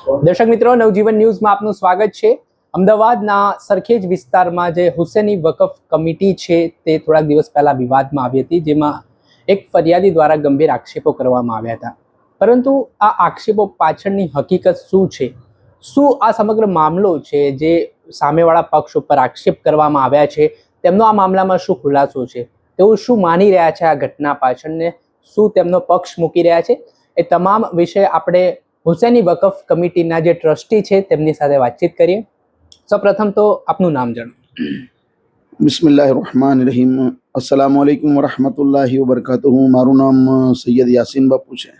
દર્શક મિત્રો, નવજીવન ન્યૂઝમાં આપનું સ્વાગત છે। અમદાવાદના સરખેજ વિસ્તારમાં જે હુસેની વકફ કમિટી છે તે થોડાક દિવસ પહેલા વિવાદમાં આવી હતી, જેમાં એક ફરિયાદી દ્વારા ગંભીર આક્ષેપો કરવામાં આવ્યા હતા। પરંતુ આ આક્ષેપો પાછળની હકીકત શું છે, શું આ સમગ્ર મામલો છે જે સામેવાળા પક્ષ ઉપર આક્ષેપ કરવામાં આવ્યા છે, તેમનો આ મામલામાં શું ખુલાસો છે, તેઓ શું માની રહ્યા છે આ ઘટના પાછળને, શું તેમનો પક્ષ મૂકી રહ્યા છે, એ તમામ વિષય આપણે હુસેની વકફ કમિટીના જે ટ્રસ્ટી છે તેમની સાથે વાતચીત કરીએ। સૌપ્રથમ તો આપનું નામ જણાવો। બિસ્મિલ્લાહિર્રહમાનિર્રહીમ। अस्सलाम वालेकुम वरहमतुल्लाहि वबरकातुहू। મારું નામ સૈયદ યાસીન બાપુ છે।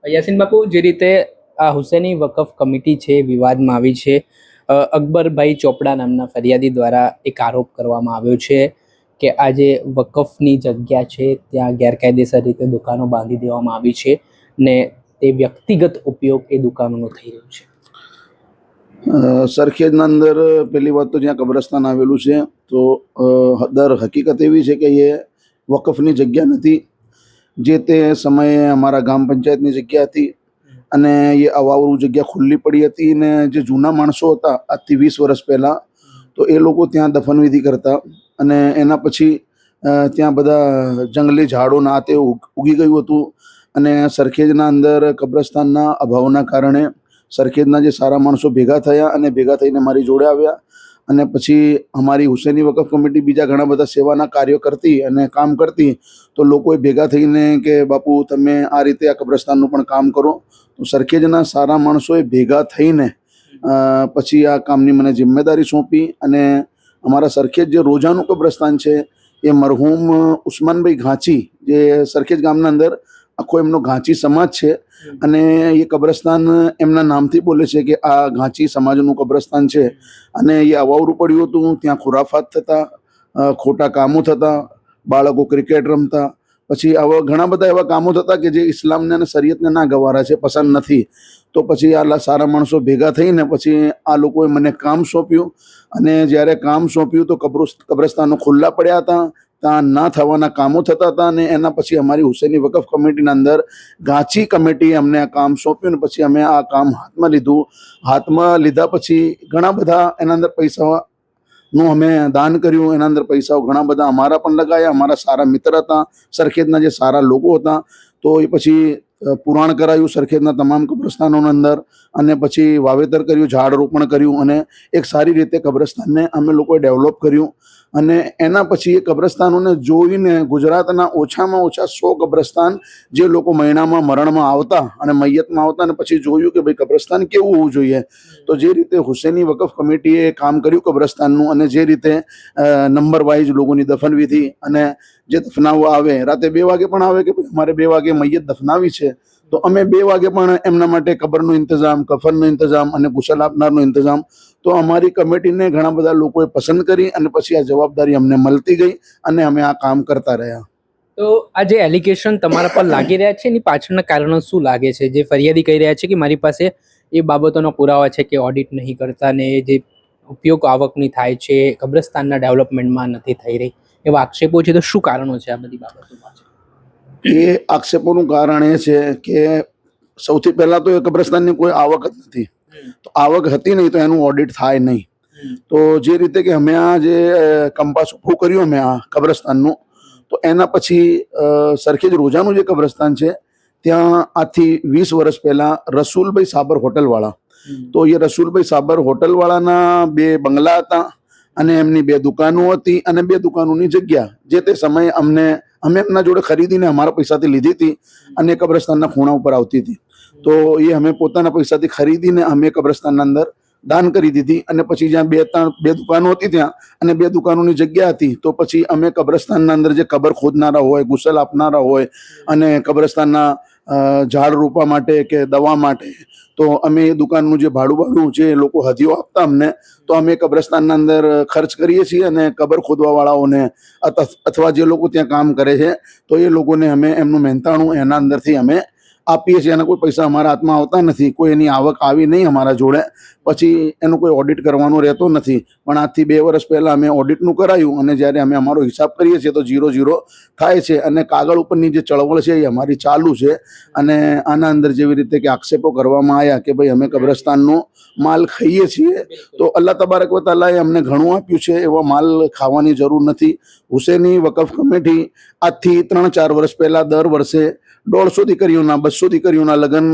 યાસીન બાપુ, જે રીતે આ હુસેની વકફ કમિટી છે વિવાદમાં આવી છે, અકબરભાઈ ચોપડા નામના ફરિયાદી દ્વારા એક આરોપ કરવામાં આવ્યો છે કે આ જે વકફની જગ્યા છે ત્યાં ગેરકાયદેસર રીતે દુકાનો બાંધી દેવામાં આવી છે ને તે વ્યક્તિગત ઉપયોગ એ દુકાનોનો થઈ રહ્યો છે। સરખેજના અંદર પહેલી વાત તો જ્યાં કબ્રસ્તાન આવેલું છે તો હકીકત એવી છે કે એ વકફની જગ્યા નથી। જે તે સમયે અમારા ગામ પંચાયતની જગ્યા હતી અને એ અવાવરું જગ્યા ખુલ્લી પડી હતી ને જે જૂના માણસો હતા આજથી 20 વર્ષ પહેલાં, તો એ લોકો ત્યાં દફનવિધિ કરતા અને એના પછી ત્યાં બધા જંગલી ઝાડો ના તે ઉગી ગયું હતું અને સરખેજના અંદર કબ્રસ્તાનના અભાવના કારણે સરખેજના જે સારા માણસો ભેગા થયા અને ભેગા થઈને મારી જોડે આવ્યા અને પછી અમારી હુસેની વકફ કમિટી બીજા ઘણા બધા સેવાના કાર્યો કરતી અને કામ કરતી, તો લોકોએ ભેગા થઈને કે બાપુ તમે આ રીતે આ કબ્રસ્તાનનું પણ કામ કરો, તો સરખેજના સારા માણસોએ ભેગા થઈને પછી આ કામની મને જિમ્મેદારી સોંપી અને અમારા સરખેજ જે રોજાનું કબ્રસ્તાન છે એ મરહૂમ ઉસ્માનભાઈ ઘાંચી, જે સરખેજ ગામના અંદર આખો એમનો ઘાંચી સમાજ છે અને એ કબ્રસ્તાન એમના નામથી બોલે છે કે આ ઘાંચી સમાજનું કબ્રસ્તાન છે અને એ અવાવરું પડ્યું હતું। ત્યાં ખુરાફાત થતા, ખોટા કામો થતા, બાળકો ક્રિકેટ રમતા, પછી આવા ઘણા બધા એવા કામો થતા કે જે ઇસ્લામને અને શરીયતને ના ગવારા છે, પસંદ નથી। તો પછી આ સારા માણસો ભેગા થઈને પછી આ લોકોએ મને કામ સોંપ્યું અને જ્યારે કામ સોંપ્યું તો કબ્રસ્તાનો ખુલ્લા પડ્યા હતા, ત્યાં ના થવાના કામો થતા હતા અને એના પછી અમારી હુસેની વકફ કમિટીના અંદર ઘાંચી કમિટીએ અમને આ કામ સોંપ્યું ને પછી અમે આ કામ હાથમાં લીધું। હાથમાં લીધા પછી ઘણા બધા એના અંદર પૈસાનું અમે દાન કર્યું, એના અંદર પૈસાઓ ઘણા બધા અમારા પણ લગાયા, અમારા સારા મિત્ર હતા, સરખેજના જે સારા લોકો હતા, તો એ પછી પુરાણ કરાયું સરખેજના તમામ કબ્રસ્તાનોની અંદર અને પછી વાવેતર કર્યું, ઝાડ રોપણ કર્યું અને એક સારી રીતે કબ્રસ્તાનને અમે લોકોએ ડેવલપ કર્યું અને એના પછી એ કબ્રસ્તાનોને જોઈને ગુજરાતના ઓછામાં ઓછા 100 કબ્રસ્તાન જે લોકો મહિનામાં મરણમાં આવતા અને મૈયતમાં આવતા અને પછી જોયું કે ભાઈ કબ્રસ્તાન કેવું હોવું જોઈએ, તો જે રીતે હુસેની વકફ કમિટીએ કામ કર્યું કબ્રસ્તાનનું અને જે રીતે નંબર વાઇઝ લોકોની દફનવિધિ અને જે દફનાવવા આવે રાતે 2 વાગે પણ આવે કે અમારે 2 વાગે મૈયત દફનાવી છે, તો અમે 2 વાગે પણ એમના માટે કબરનો ઇંતજામ, કફનનો ઇંતજામ અને ગુસલ આપનારનો ઇંતજામ તો અમારી કમિટીને ઘણા બધા લોકોએ પસંદ કરી અને પછી આ જવાબદારી અમને મળતી ગઈ અને અમે આ કામ કરતા રહ્યા। તો આ જે એલિગેશન તમારા પર લાગી રહ્યા છે એની પાછળના કારણો શું લાગે છે? જે ફરિયાદી કહી રહ્યા છે કે મારી પાસે એ બાબતોનો પુરાવા છે કે ઓડિટ નહીં કરતા ને જે ઉપયોગ આવકની થાય છે કબ્રસ્તાનના ડેવલપમેન્ટમાં નથી થઈ રહી, એવા આક્ષેપો છે, તો શું કારણો છે આ બધી બાબતો પાછળ? એ આક્ષેપોનું કારણ એ છે કે સૌથી પહેલાં તો એ કબ્રસ્તાનની કોઈ આવક જ નથી, તો આવક હતી નહીં તો એનું ઓડિટ થાય નહીં। તો જે રીતે કે અમે આ જે કંપાસ ઊભું કર્યું અમે આ કબ્રસ્તાનનું, તો એના પછી સરખેજ રોજાનું જે કબ્રસ્તાન છે ત્યાં આજથી 20 વર્ષ પહેલાં રસૂલભાઈ સાબર હોટલવાળા, તો એ રસૂલભાઈ સાબર હોટલવાળાના 2 બંગલા હતા અને એમની 2 દુકાનો હતી અને 2 દુકાનોની જગ્યા જે તે સમયે અમે એમના જોડે ખરીદીને અમારા પૈસાથી લીધી હતી અને કબ્રસ્તાનના ખૂણા ઉપર આવતી હતી, તો એ અમે પોતાના પૈસાથી ખરીદીને અમે કબ્રસ્તાનના અંદર દાન કરી દીધી અને પછી જ્યાં 2 દુકાનો હતી ત્યાં અને 2 દુકાનોની જગ્યા હતી, તો પછી અમે કબ્રસ્તાનના અંદર જે કબર ખોદનારા હોય, ગુસલ આપનારા હોય અને કબ્રસ્તાનના ઝાડ રોપવા માટે કે દવા માટે, તો અમે એ દુકાનનું જે ભાડું જે લોકો હદીઓ આપતા અમને, તો અમે કબ્રસ્તાનના અંદર ખર્ચ કરીએ છીએ અને કબર ખોદવાવાળાઓને અથવા જે લોકો ત્યાં કામ કરે છે તો એ લોકોને અમે એમનું મહેનતાણું એના અંદરથી અમે આપીએ છીએ, એના કોઈ પૈસા અમારા હાથમાં આવતા નથી, કોઈ એની આવક આવી નહીં અમારા જોડે, પછી એનું કોઈ ઓડિટ કરવાનો રહેતો નથી. પણ આજથી 2 વર્ષ પહેલાં અમે ઓડિટનું કરાયું અને જ્યારે અમે અમારો હિસાબ કરીએ છીએ તો 0-0 થાય છે. અને કાગળ ઉપરની જે ચળવળ છે એ અમારી ચાલુ છે. અને આના અંદર જેવી રીતે કે આક્ષેપો કરવામાં આવ્યા કે ભાઈ અમે કબ્રસ્તાનનો માલ ખાઈએ છીએ, તો અલ્લાહ તબારક વ તાલાએ અમને ઘણું આપ્યું છે, એવો માલ ખાવાની જરૂર નથી. હુસેની વકફ કમિટી આજથી 3-4 વર્ષ પહેલાં દર વર્ષે 150 દીકરીઓના 200 દીકરીઓના લગ્ન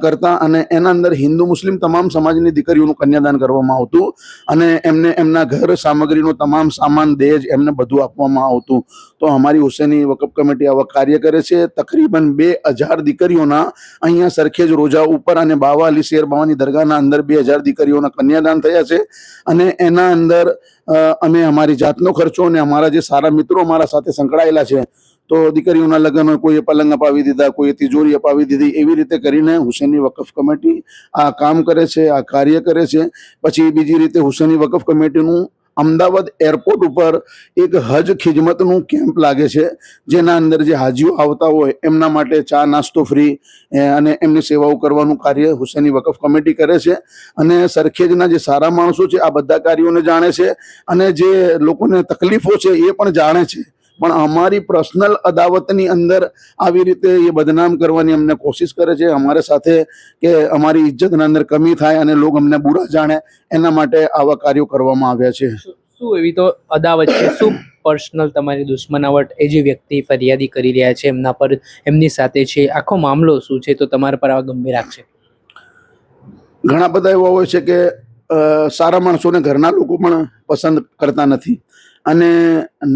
કરતા અને એના અંદર હિન્દુ મુસ્લિમ તમામ સમાજની દીકરીઓનું કન્યાદાન કરવામાં આવતું અને એમને એમના ઘર સામગ્રીનું તમામ સામાન દહેજ એમને બધું આપવામાં આવતું. તો અમારી હુસેની વકફ કમિટી આવા કાર્ય કરે છે. તકરીબન 2000 દીકરીઓના અહીંયા સરખેજ રોજા ઉપર અને બાવા અલી શેર બાવાની દરગાહના અંદર 2000 દીકરીઓના કન્યાદાન થયા છે. અને એના અંદર અમે અમારી જાતનો ખર્ચો અને અમારા જે સારા મિત્રો અમારા સાથે સંકળાયેલા છે, તો દીકરીઓના લગ્ન હોય, કોઈએ પલંગ અપાવી દીધા, કોઈએ તિજોરી અપાવી દીધી, એવી રીતે કરીને હુસેની વકફ કમિટી આ કામ કરે છે, આ કાર્ય કરે છે. પછી બીજી રીતે હુસેની વકફ કમિટીનું અમદાવાદ એરપોર્ટ ઉપર એક હજ ખિજમતનું કેમ્પ લાગે છે, જેના અંદર જે હાજીઓ આવતા હોય એમના માટે ચા નાસ્તો ફ્રી અને એમની સેવાઓ કરવાનું કાર્ય હુસેની વકફ કમિટી કરે છે. અને સરખેજના જે સારા માણસો છે આ બધા કાર્યોને જાણે છે અને જે લોકોને તકલીફો છે એ પણ જાણે છે. પણ અમારી પર્સનલ અદાવતની અંદર આવી રીતે એ બદનામ કરવાની અમને કોશિશ કરે છે અમારે સાથે, કે અમારી ઇજ્જતના અંદર કમી થાય અને લોકો અમને બુરા જાણે, એના માટે આવા કાર્યો કરવામાં આવ્યા છે. શું એવી તો અદાવત છે, શું પર્સનલ તમારી દુશ્મનાવટ એ જે વ્યક્તિ ફરિયાદી કરી રહ્યા છે એમના પર, એમની સાથે છે, આખો મામલો શું છે, તો તમારા પર આવા ગંભીર આક્ષેપ? ઘણા બધા એવા હોય છે કે સારા માણસોને ઘરના લોકો પણ પસંદ કરતા નથી અને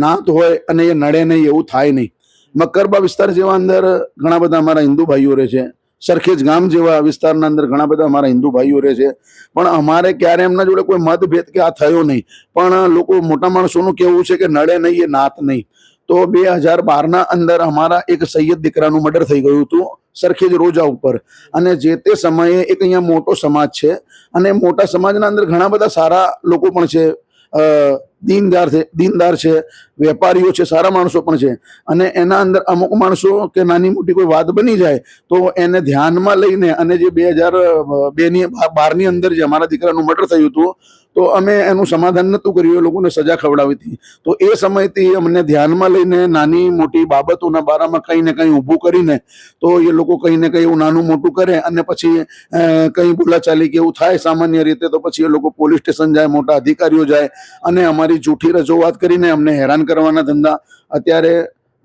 નાત હોય અને એ નડે નહીં એવું થાય નહીં. મકરબા વિસ્તાર જેવા અંદર ઘણા બધા અમારા હિન્દુ ભાઈઓ રહે છે, સરખેજ ગામ જેવા વિસ્તારના અંદર ઘણા બધા અમારા હિન્દુ ભાઈઓ રહે છે, પણ અમારે ક્યારે એમના જોડે કોઈ મતભેદ કે આ થયો નહીં. પણ લોકો મોટા માણસોનું કહેવું છે કે નડે નહીં એ નાત નહીં. તો 2012ના અંદર અમારા એક સૈયદ દીકરાનું મર્ડર થઈ ગયું હતું સરખેજ રોજા ઉપર. અને જે તે સમયે એક અહીંયા મોટો સમાજ છે અને મોટા સમાજના અંદર ઘણા બધા સારા લોકો પણ છે, દીનદાર છે, વેપારીઓ છે, સારા માણસો પણ છે. અને એના અંદર અમુક માણસો કે નાની મોટી કોઈ વાત બની જાય તો એને ધ્યાનમાં લઈને અને જે 2012ની અંદર જે અમારા દીકરાનું મર્ડર થયું હતું તો અમે એનું સમાધાન નહોતું કર્યું, એ લોકોને સજા ખવડાવી હતી. તો એ સમયથી અમને ધ્યાનમાં લઈને નાની મોટી બાબતોના બારામાં કંઈ ને કંઈ ઊભું કરીને તો એ લોકો કંઈ ને કંઈ એવું નાનું મોટું કરે અને પછી કંઈ બોલાચાલી કે એવું થાય સામાન્ય રીતે, તો પછી એ લોકો પોલીસ સ્ટેશન જાય, મોટા અધિકારીઓ જાય અને અમારી જૂઠી રજૂઆત કરીને અમને હેરાન કરવાના ધંધા. અત્યારે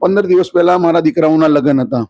15 દિવસ પહેલા મારા દીકરાઓના લગ્ન હતા,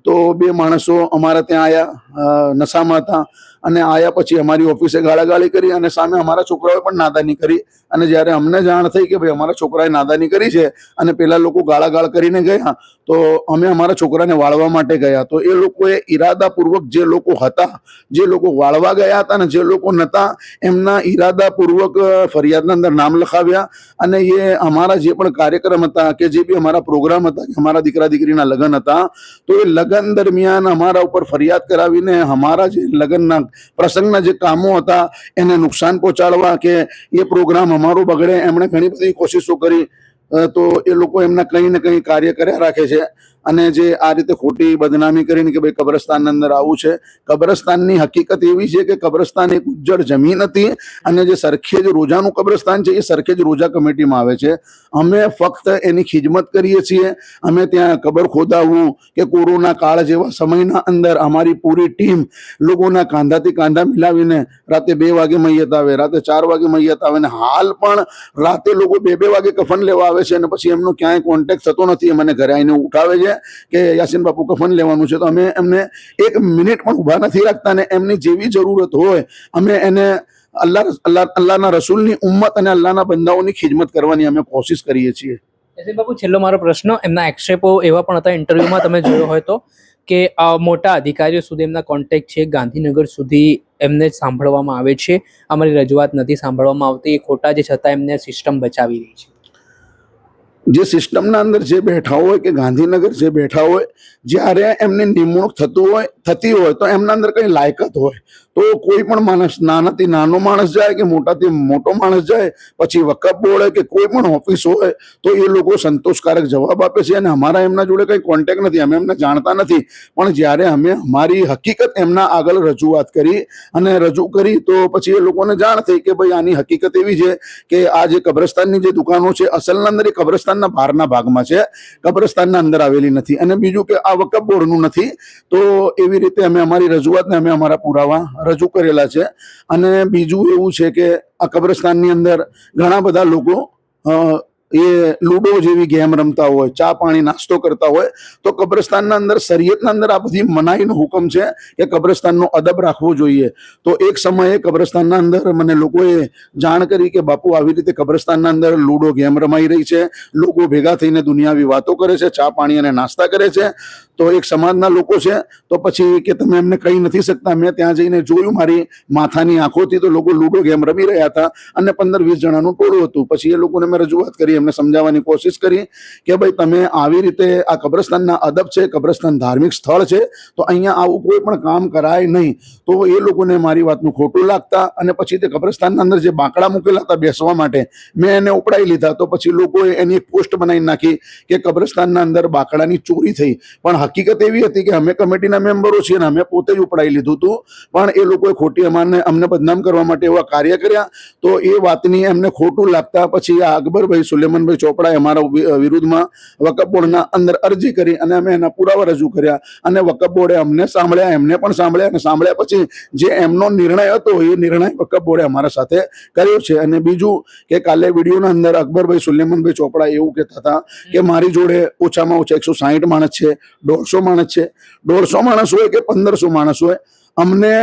તો 2 માણસો અમારા ત્યાં આવ્યા, નશામાં હતા, અને આયા પછી અમારી ઓફિસે ગાળાગાળી કરી અને સામે અમારા છોકરાઓએ પણ નાદાની કરી. અને જ્યારે અમને જાણ થઈ કે ભાઈ અમારા છોકરાએ નાદાની કરી છે અને પેલા લોકો ગાળાગાળ કરીને ગયા, તો અમે અમારા છોકરાને વાળવા માટે ગયા. તો એ લોકોએ ઈરાદાપૂર્વક જે લોકો હતા, જે લોકો વાળવા ગયા હતા ને જે લોકો નહોતા, એમના ઈરાદાપૂર્વક ફરિયાદના અંદર નામ લખાવ્યા. અને એ અમારા જે પણ કાર્યક્રમ હતા કે જે બી અમારા પ્રોગ્રામ હતા કે અમારા દીકરા દીકરીના લગ્ન હતા, તો એ લગ્ન દરમિયાન અમારા ઉપર ફરિયાદ કરાવીને અમારા જે લગ્નના પ્રસંગના જે કામો હતા એને નુકસાન પહોંચાડવા કે એ પ્રોગ્રામ અમારો બગડે, એમણે ઘણી બધી કોશિશો કરી. તો એ લોકો એમના કંઈ ને કંઈ કાર્ય કર્યા રાખે છે. અને જે આ રીતે ખોટી બદનામી કરીને કે ભાઈ કબ્રસ્તાનની અંદર આવું છે, કબ્રસ્તાનની હકીકત એવી છે કે કબ્રસ્તાન એક ઉજ્જડ જમીન હતી અને જે સરખેજ રોજાનું કબ્રસ્તાન છે એ સરખેજ રોજા કમિટીમાં આવે છે. અમે ફક્ત એની ખિદમત કરીએ છીએ. અમે ત્યાં કબર ખોદાવવું કે કોરોના કાળ જેવા સમયના અંદર અમારી પૂરી ટીમ લોકોના કાંધાથી કાંધા મિલાવીને રાતે 2 વાગે મૈયત આવે, રાતે 4 વાગે મૈયત આવે, અને હાલ પણ રાતે લોકો 2-2 વાગે કફન લેવા આવે છે અને પછી એમનો ક્યાંય કોન્ટેક્ટ થતો નથી. મને ઘરે આવીને ઉઠાવે છે કે યાસીન બાપુ કફન લેવાનું છે, તો અમે એમને 1 મિનિટ પણ ઊભા નથી રાખતા. ને એમની જેવી જરૂરત હોય અમે એને અલ્લાહના રસૂલની ઉમ્મત અને અલ્લાહના બંદાઓની ખિદમત કરવાની અમે કોશિશ કરીએ છીએ. યાસીન બાપુ, છેલ્લો મારો પ્રશ્ન, એમના આક્ષેપો એવા પણ હતા ઇન્ટરવ્યુમાં તમે જોયો હોય તો કે મોટા અધિકારીઓ સુધી એમના કોન્ટેક્ટ છે, ગાંધીનગર સુધી એમને સાંભળવામાં આવે છે, અમારી રજૂઆત નથી સાંભળવામાં આવતી, એ ખોટા જે છતાં એમને સિસ્ટમ બચાવી રહી છે. જે સિસ્ટમના અંદર જે બેઠા હોય કે ગાંધીનગર જે બેઠા હોય, જ્યારે એમની નિમણૂક થતી હોય તો એમના અંદર કંઈ લાયકાત હોય તો કોઈ પણ માણસ, નાનાથી નાનો માણસ જાય કે મોટાથી મોટો માણસ જાય, પછી વકફ બોર્ડ હોય કે કોઈ પણ ઓફિસ હોય, તો એ લોકો સંતોષકારક જવાબ આપે છે અને અમારા એમના જોડે કંઈ કોન્ટેક્ટ નથી, અમે એમને જાણતા નથી. પણ જ્યારે અમે અમારી હકીકત એમના આગળ રજૂઆત કરી અને રજૂ કરી તો પછી એ લોકોને જાણ થઈ કે ભાઈ આની હકીકત એવી છે કે આ જે કબ્રસ્તાનની જે દુકાનો છે અસલના અંદર એ કબ્રસ્તાનના બહારના ભાગમાં છે, કબ્રસ્તાનના અંદર આવેલી નથી. અને બીજું કે આ વકફ બોર્ડનું નથી. તો એવી રીતે અમે અમારી રજૂઆતને અમે અમારા પુરાવા રજૂ કરેલા છે. અને બીજું એવું છે કે આ કબ્રસ્તાનની અંદર ઘણા બધા લોકો એ લૂડો જેવી ગેમ રમતા હોય, ચા પાણી નાસ્તો કરતા હોય, તો કબ્રસ્તાનના અંદર શરીયતના અંદર આ બધી મનાઈનો હુકમ છે કે કબ્રસ્તાનનો અદબ રાખવો જોઈએ. તો એક સમયે કબ્રસ્તાનના અંદર મને લોકોએ જાણ કરી કે બાપુ આવી રીતે કબ્રસ્તાનના અંદર લૂડો ગેમ રમાઈ રહી છે, લોકો ભેગા થઈને દુનિયાવી વાતો કરે છે, ચા પાણી અને નાસ્તા કરે છે. તો એક સમાજના લોકો છે, તો પછી કે તમે એમને કહી નથી શકતા. મેં ત્યાં જઈને જોયું મારી માથાની આંખોથી, તો લોકો લૂડો ગેમ રમી રહ્યા હતા અને 15-20 જણાનું ટોળું હતું. પછી એ લોકોને મેં રજૂઆત કરી, એમને સમજાવવાની કોશિશ કરી કે ભાઈ તમે આવી રીતે, આ કબ્રસ્તાનના અદબ છે, કબ્રસ્તાન ધાર્મિક સ્થળ છે, તો અહીંયા આવું કોઈ પણ કામ કરાય નહીં. તો એ લોકોને મારી વાતનું ખોટું લાગતા અને પછી તે કબ્રસ્તાનના અંદર જે બાંકડા મૂકેલા હતા બેસવા માટે, મેં એને ઉપડાઈ લીધા. તો પછી લોકોએ એની એક પોસ્ટ બનાવી નાખી કે કબ્રસ્તાનના અંદર બાંકડાની ચોરી થઈ. પણ હકીકત એવી હતી કે અમે કમિટીના મેમ્બરો છીએ અને અમે પોતે જ ઉપડાઈ લીધું હતું. પણ એ લોકોએ ખોટી અમને બદનામ કરવા માટે એવા કાર્ય કર્યા. તો એ વાતની એમને ખોટું લાગતા પછી આ અકબરભાઈ સુલેમાનભાઈ ચોપડાએ અમારા વિરુદ્ધમાં વકફ બોર્ડના અંદર અરજી કરી અને અમે એના પુરાવા રજૂ કર્યા. અને વકફ બોર્ડે અમને સાંભળ્યા, એમને પણ સાંભળ્યા, અને સાંભળ્યા પછી જે એમનો નિર્ણય હતો એ નિર્ણય વકફ બોર્ડે અમારા સાથે કર્યો છે. અને બીજું કે કાલે વિડીયોના અંદર અકબરભાઈ સુલેમાનભાઈ ચોપડા એવું કહેતા હતા કે મારી જોડે ઓછામાં ઓછા 160 માણસ છે, 150 માણસ છે. 150 માણસ હોય કે 1500 માણસ હોય, અમને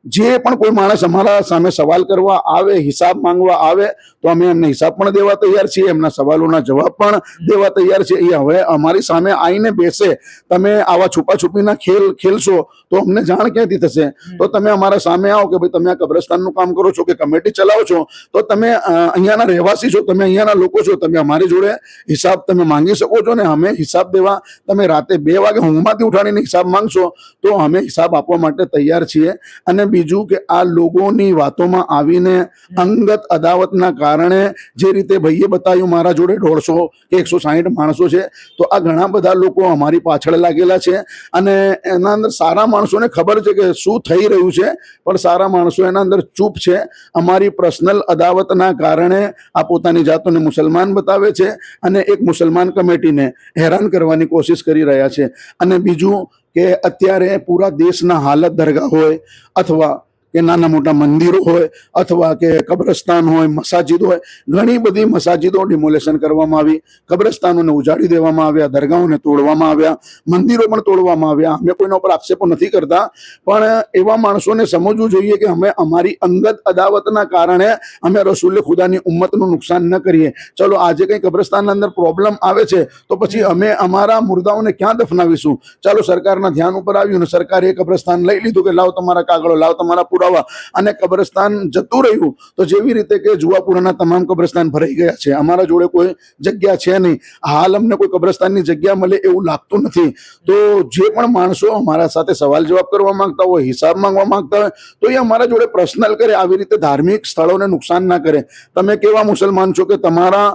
જે પણ કોઈ માણસ અમારા સામે સવાલ કરવા આવે, હિસાબ માંગવા આવે, તો અમે એમને હિસાબ પણ દેવા તૈયાર છીએ, એમના સવાલોના જવાબ પણ દેવા તૈયાર છીએ. એ હવે અમારી સામે આવીને બેસે, તમે આવા છુપાછુપીના ખેલશો તો અમને જાણ ક્યાંથી થશે? તો તમે અમારા સામે આવો કે ભાઈ તમે આ કબ્રસ્તાનનું કામ કરો છો કે કમિટી ચલાવો છો, તો તમે અહીંયાના રહેવાસી છો, તમે અહીંયાના લોકો છો, તમે અમારી જોડે હિસાબ તમે માંગી શકો છો. ને અમે હિસાબ દેવા, તમે રાતે 2 વાગે ઊંઘમાંથી ઉઠાડીને હિસાબ માંગશો તો અમે હિસાબ આપવા માટે તૈયાર છીએ. અને બીજું કે આ લોકોની વાતોમાં આવીને અંગત અદાવતના કારણે જે રીતે ભાઈએ બતાવ્યું મારા જોડે 150 કે 160 માણસો છે, તો આ ઘણા બધા લોકો અમારી પાછળ લાગેલા છે. અને એના અંદર સારા માણસોને ખબર છે કે શું થઈ રહ્યું છે, પણ સારા માણસો એના અંદર ચૂપ છે. અમારી પર્સનલ અદાવતના કારણે આ પોતાની જાતોને મુસલમાન બતાવે છે અને એક મુસલમાન કમિટીને હેરાન કરવાની કોશિશ કરી રહ્યા છે. અને બીજું કે અત્યારે પૂરા દેશના હાલત દરગાહ હોય અથવા કે નાના મોટા મંદિરો હોય અથવા કે કબ્રસ્તાન હોય, મસાજિદ હોય, ઘણી બધી મસાજિદો ડિમોલેશન કરવામાં આવી, કબ્રસ્તાનોને ઉજાડી દેવામાં આવ્યા, દરગાહોને તોડવામાં આવ્યા, મંદિરો પણ તોડવામાં આવ્યા. અમે કોઈના ઉપર આક્ષેપો નથી કરતા, પણ એવા માણસોને સમજવું જોઈએ કે અમે અમારી અંગત અદાવતના કારણે અમે રસૂલે ખુદાની ઉમ્મતનું નુકસાન ન કરીએ. ચલો આજે કંઈ કબ્રસ્તાનના અંદર પ્રોબ્લેમ આવે છે તો પછી અમે અમારા મુર્દાઓને ક્યાં દફનાવીશું? ચાલો સરકારના ધ્યાન ઉપર આવ્યું ને સરકારે એ કબ્રસ્તાન લઈ લીધું કે લાવ તમારા કાગળો, લાવ તમારા પુરાવા, અને કબ્રસ્તાન જતું રહ્યું. તો જેવી રીતે કે જુવાપુરાના તમામ કબ્રસ્તાન ભરાઈ ગયા છે, અમારા જોડે કોઈ જગ્યા છે નહીં. હાલ અમને કોઈ કબ્રસ્તાનની જગ્યા મળે એવું લાગતું નથી. તો જે પણ માણસો અમારા સાથે સવાલ જવાબ કરવા માંગતા હોય, હિસાબ માંગવા માંગતા હોય, તો એ અમારા જોડે પર્સનલ કરે, આવી રીતે ધાર્મિક સ્થળોને નુકસાન ના કરે. તમે કેવા મુસલમાન છો કે તમારા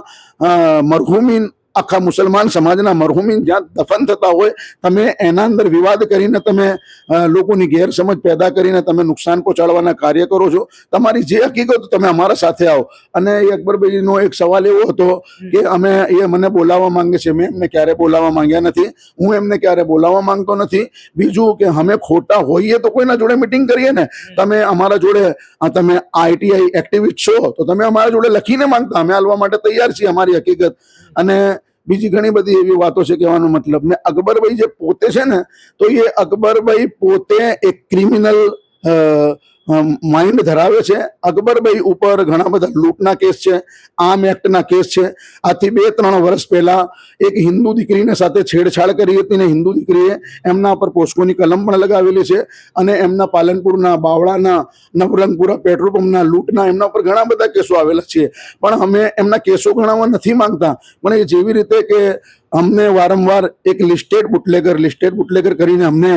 મરહુમીન, આખા મુસલમાન સમાજના મરહુમીન જ્યાં દફન થતા હોય, તમે એના અંદર વિવાદ કરીને તમે લોકોની ગેરસમજ પેદા કરીને તમે નુકસાન પહોંચાડવાના કાર્ય કરો છો. તમારી જે હકીકત તમે અમારા સાથે આવો. અને એ અકબરભાઈનો એક સવાલ એવો હતો કે એ મને બોલાવવા માંગે છે. મેં એમને ક્યારે બોલાવવા માંગ્યા નથી, હું એમને ક્યારે બોલાવવા માંગતો નથી. બીજું કે અમે ખોટા હોઈએ તો કોઈના જોડે મિટિંગ કરીએ ને. તમે અમારા જોડે, તમે ITI એક્ટિવિસ્ટ છો તો તમે અમારા જોડે લખીને માંગતા, અમે હાલવા માટે તૈયાર છીએ અમારી હકીકત. અને બીજી ઘણી બધી એવી વાતો છે કહેવાનો મતલબ. ને અકબરભાઈ જે પોતે છે ને, તો એ અકબરભાઈ પોતે એક ક્રિમિનલ માઇન્ડ ધરાવે છે. અકબરભાઈ ઉપર ઘણા બધા લૂંટના કેસ છે, આર્મ એક્ટના કેસ છે. આથી 2-3 વર્ષ પહેલા એક હિન્દુ દીકરીને સાથે છેડછાડ કરી હતી ને હિન્દુ દીકરીએ એમના પર પોસ્કોની કલમ પણ લગાવેલી છે. અને એમના પાલનપુરના, બાવળાના, નવરંગપુરા પેટ્રોલ પંપના લૂંટના એમના પર ઘણા બધા કેસો આવેલા છે. પણ અમે એમના કેસો ગણાવવા નથી માંગતા, પણ એ જેવી રીતે કે અમને વારંવાર એક લિસ્ટેડ બુટલેગર કરીને અમને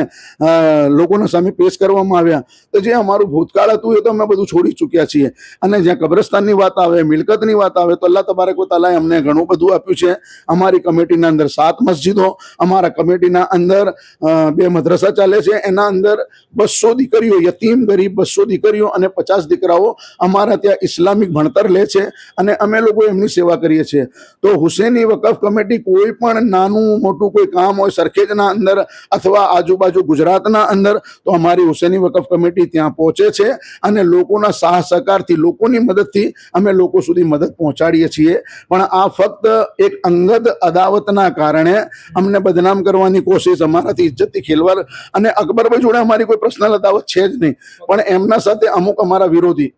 લોકોના સામે પેશ કરવામાં આવ્યા. તો જે અમારું ભૂતકાળ હતું એ તો અમે બધું છોડી ચૂક્યા છીએ. અને જ્યાં કબ્રસ્તાનની વાત આવે, મિલકતની વાત આવે, તો અલ્લાહ તબારક વ તઆલાએ અમને ઘણું બધું આપ્યું છે. અમારી કમિટીના અંદર 7 મસ્જિદો, અમારા કમિટીના અંદર 2 મદ્રસા ચાલે છે. એના અંદર 200 દીકરીઓ, યતીમ ગરીબ 200 દીકરીઓ અને 50 દીકરાઓ અમારા ત્યાં ઇસ્લામિક ભણતર લે છે અને અમે લોકો એમની સેવા કરીએ છીએ. તો હુસેની વકફ કમિટી કોઈ પણ નાનું મોટું કોઈ કામ હોય સરખેજના અંદર અથવા આજુબાજુ ગુજરાતના અંદર, તો અમારી હુસેની વકફ કમિટી ત્યાં પહોંચે છે અને લોકોના સાહ સહકારથી, લોકોની મદદથી અમે લોકો સુધી મદદ પહોંચાડીએ છીએ. પણ આ ફક્ત એક અંગત અદાવતના કારણે અમને બદનામ કરવાની કોશિશ, અમારાથી ઇજ્જતથી ખેલવાડ, અને અકબરભાઈ જોડે અમારી કોઈ પર્સનલ અદાવત છે જ નહીં, પણ એમના સાથે અમુક અમારા વિરોધી,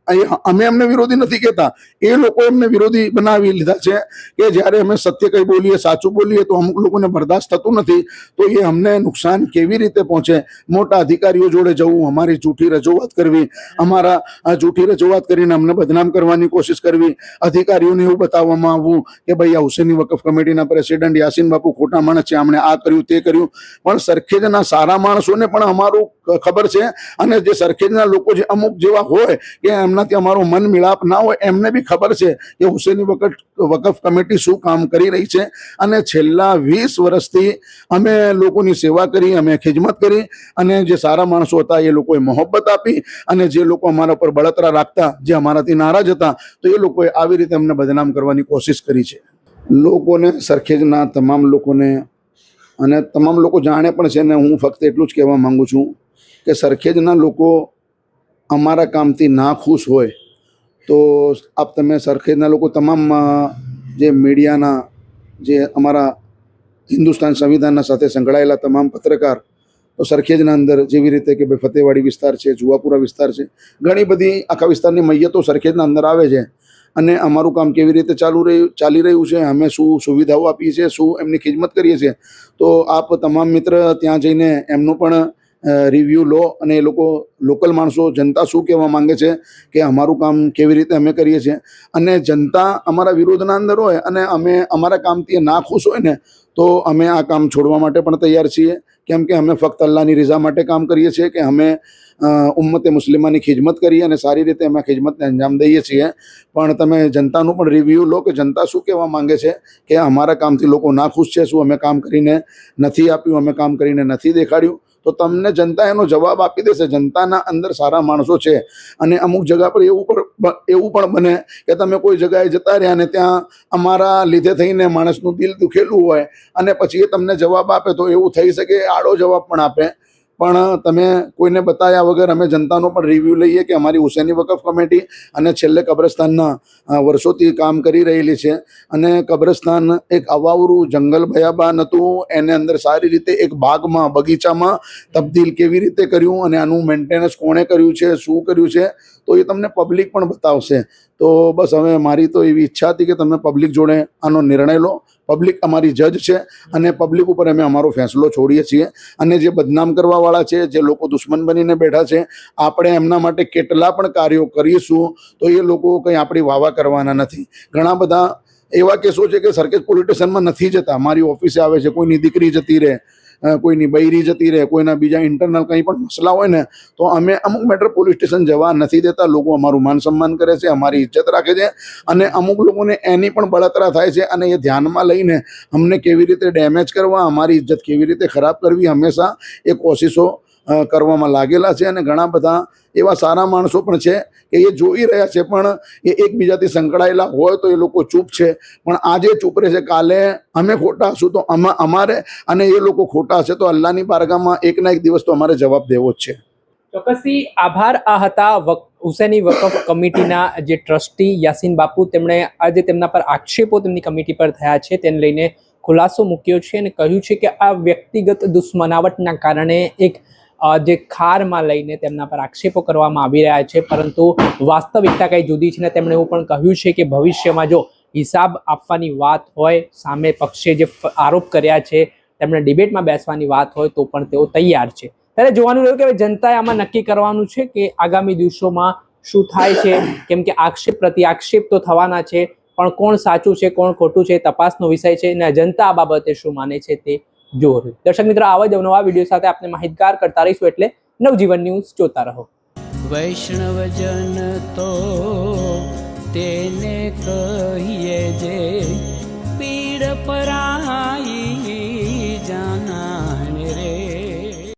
અમે એમને વિરોધી નથી કહેતા, એ લોકો એમને વિરોધી બનાવી લીધા છે કે જ્યારે અમે સત્ય કંઈ બોલીએ, સાચું બોલીએ તો અમુક લોકોને બરદાસ્ત થતું નથી. તો એ અમને નુકસાન કેવી રીતે પહોંચે, મોટા અધિકારીઓ જોડે જવું, અમારી જૂઠી રજૂઆત કરવી, અમારા જૂઠી રજૂઆત કરીને અમને બદનામ કરવાની કોશિશ કરવી, અધિકારીઓને એવું બતાવવામાં આવવું કે ભાઈ આ હુસેની વકફ કમિટીના પ્રેસિડેન્ટ યાસીન બાપુ ખોટા માણસ છે, આમણે આ કર્યું તે કર્યું. પણ સરખેજના સારા માણસોને પણ અમારું ખબર છે, અને જે સરખેજના લોકો જે અમુક જેવા હોય કે એમનાથી અમારો મન મિલાપ ના હોય, એમને બી ખબર છે કે હુસેની વકફ કમિટી શું કામ કરી રહી છે. અને છેલ્લા 20 વર્ષથી અમે લોકોની સેવા કરી, અમે ખિદમત કરી, અને જે સારા માણસો હતા એ લોકોએ મોહબ્બત આપી, અને જે લોકો અમારા પર બળતરા રાખતા, જે અમારાથી નારાજ હતા, તો એ લોકોએ આવી રીતે અમને બદનામ કરવાની કોશિશ કરી છે. લોકોને, સરખેજના તમામ લોકોને, અને તમામ લોકો જાણે પણ છે ને, હું ફક્ત એટલું જ કહેવા માંગુ છું કે સરખેજના લોકો અમારા કામથી ના ખુશ હોય તો તમે સરખેજના લોકો તમામ જે મીડિયાના, જે અમારા હિન્દુસ્તાન સંવિધાનના સાથે સંકળાયેલા તમામ પત્રકાર, તો સરખેજના અંદર જેવી રીતે કે ભાઈ ફતેવાડી વિસ્તાર છે, જુવાપુરા વિસ્તાર છે, ઘણી બધી આખા વિસ્તારની મૈયતો સરખેજના અંદર આવે છે. અને અમારું કામ કેવી રીતે ચાલી રહ્યું છે, અમે શું સુવિધાઓ આપીએ છીએ, શું એમની ખિદમત કરીએ છીએ, તો આપ તમામ મિત્ર ત્યાં જઈને એમનું પણ રિવ્યૂ લો. અને એ લોકો, લોકલ માણસો, જનતા શું કહેવા માંગે છે કે અમારું કામ કેવી રીતે અમે કરીએ છીએ. અને જનતા અમારા વિરોધના અંદર હોય અને અમે અમારા કામથી ના ખુશ હોય ને, તો અમે આ કામ છોડવા માટે પણ તૈયાર છીએ. કેમ કે અમે ફક્ત અલ્લાહની રઝા માટે કામ કરીએ છીએ, કે અમે ઉમ્મતે મુસ્લિમાની ખિદમત કરીએ અને સારી રીતે અમે ખિદમતને અંજામ દઈએ છીએ. પણ તમે જનતાનું પણ રિવ્યૂ લો કે જનતા શું કહેવા માંગે છે, કે અમારા કામથી લોકો નાખુશ છે, શું અમે કામ કરીને નથી આપ્યું, અમે કામ કરીને નથી દેખાડ્યું. તો તમને જનતા એનો જવાબ આપી દેશે. જનતાના અંદર સારા માણસો છે, અને અમુક જગા પર એવું પણ બને કે તમે કોઈ જગાએ જતા રહ્યા અને ત્યાં અમારા લીધે થઈને માણસનું દિલ દુખેલું હોય, અને પછી એ તમને જવાબ આપે તો એવું થઈ શકે આડો જવાબ પણ આપે. પણ તમે કોઈને બતાવ્યા વગર અમે જનતાનો પણ રિવ્યૂ લઈએ કે અમારી હુસેની વકફ કમિટી અને છેલ્લે કબ્રસ્તાનના વર્ષોથી કામ કરી રહેલી છે. અને કબ્રસ્તાન એક અવાવરું જંગલ બયાબાન હતું, એને અંદર સારી રીતે એક બાગમાં, બગીચામાં તબદીલ કેવી રીતે કર્યું, અને આનું મેન્ટેનન્સ કોણે કર્યું છે, શું કર્યું છે, તો એ તમને પબ્લિક પણ બતાવશે. તો બસ હવે મારી તો એવી ઈચ્છા હતી કે તમે પબ્લિક જોડે આનો નિર્ણય લો. પબ્લિક અમારી જજ છે, અને પબ્લિક ઉપર અમે અમારો ફેંસલો છોડીએ છીએ. અને જે બદનામ કરવાવાળા છે, જે લોકો દુશ્મન બનીને બેઠા છે, આપણે એમના માટે કેટલા પણ કાર્યો કરીશું તો એ લોકો કંઈ આપણી વાવા કરવાના નથી. ઘણા બધા એવા કેસો છે કે સરખેજ પોલીસ સ્ટેશનમાં નથી જતા, મારી ઓફિસે આવે છે, કોઈની દીકરી જતી રહે, કોઈની બૈરી જતી રહે, કોઈના બીજા ઇન્ટરનલ કંઈ પણ મસલા હોય ને, તો અમે અમુક મેટર પોલીસ સ્ટેશન જવા નથી દેતા. લોકો અમારું માન સન્માન કરે છે, અમારી ઇજ્જત રાખે છે, અને અમુક લોકોને એની પણ બળતરા થાય છે. અને એ ધ્યાનમાં લઈને અમને કેવી રીતે ડેમેજ કરવા, અમારી ઇજ્જત કેવી રીતે ખરાબ કરવી, હંમેશા એ કોશિશો કરવામાં લાગેલા છે. અને ઘણા બધા એવા સારા માણસો પણ છે કે એ જોઈ રહ્યા છે, પણ એ એકબીજાથી સંકળાયેલા હોય તો એ લોકો ચૂપ છે. પણ આજે ચૂપ રહે છે, કાલે અમે ખોટા હશું તો અમારે, અને એ લોકો ખોટા હશે તો અલ્લાહની બારગાહમાં એક ના એક દિવસ તો અમારે જવાબ દેવો જ છે. ચોક્કસથી આભાર. આ હતા હુસેની વકફ કમિટીના જે ટ્રસ્ટી યાસીન બાપુ. તેમણે આજે તેમના પર આક્ષેપો તેમની કમિટી પર થયા છે તેને લઈને ખુલાસો મૂક્યો છે અને કહ્યું છે કે આ વ્યક્તિગત દુશ્મનાવટના કારણે એક જે ખારમાં લઈને તેમના પર આક્ષેપો કરવામાં આવી રહ્યા છે, પરંતુ વાસ્તવિકતા કંઈ જુદી છે. ને તેમણે એવું પણ કહ્યું છે કે ભવિષ્યમાં જો હિસાબ આપવાની વાત હોય, સામે પક્ષે જે આરોપ કર્યા છે તેમણે ડિબેટમાં બેસવાની વાત હોય તો પણ તેઓ તૈયાર છે. ત્યારે જોવાનું રહ્યું કે જનતાએ આમાં નક્કી કરવાનું છે કે આગામી દિવસોમાં શું થાય છે, કેમ કે આક્ષેપ પ્રતિ આક્ષેપ તો થવાના છે. પણ કોણ સાચું છે કોણ ખોટું છે તપાસનો વિષય છે અને જનતા આ બાબતે શું માને છે તે જોવો. દર્શક મિત્રો, આવા જ અવનવા વિડીયો સાથે આપણે માહિતગાર કરતા રહીશું, એટલે નવજીવન ન્યૂઝ જોતા રહો. વૈષ્ણવજન તો તેને કહીએ જે પીડ પરા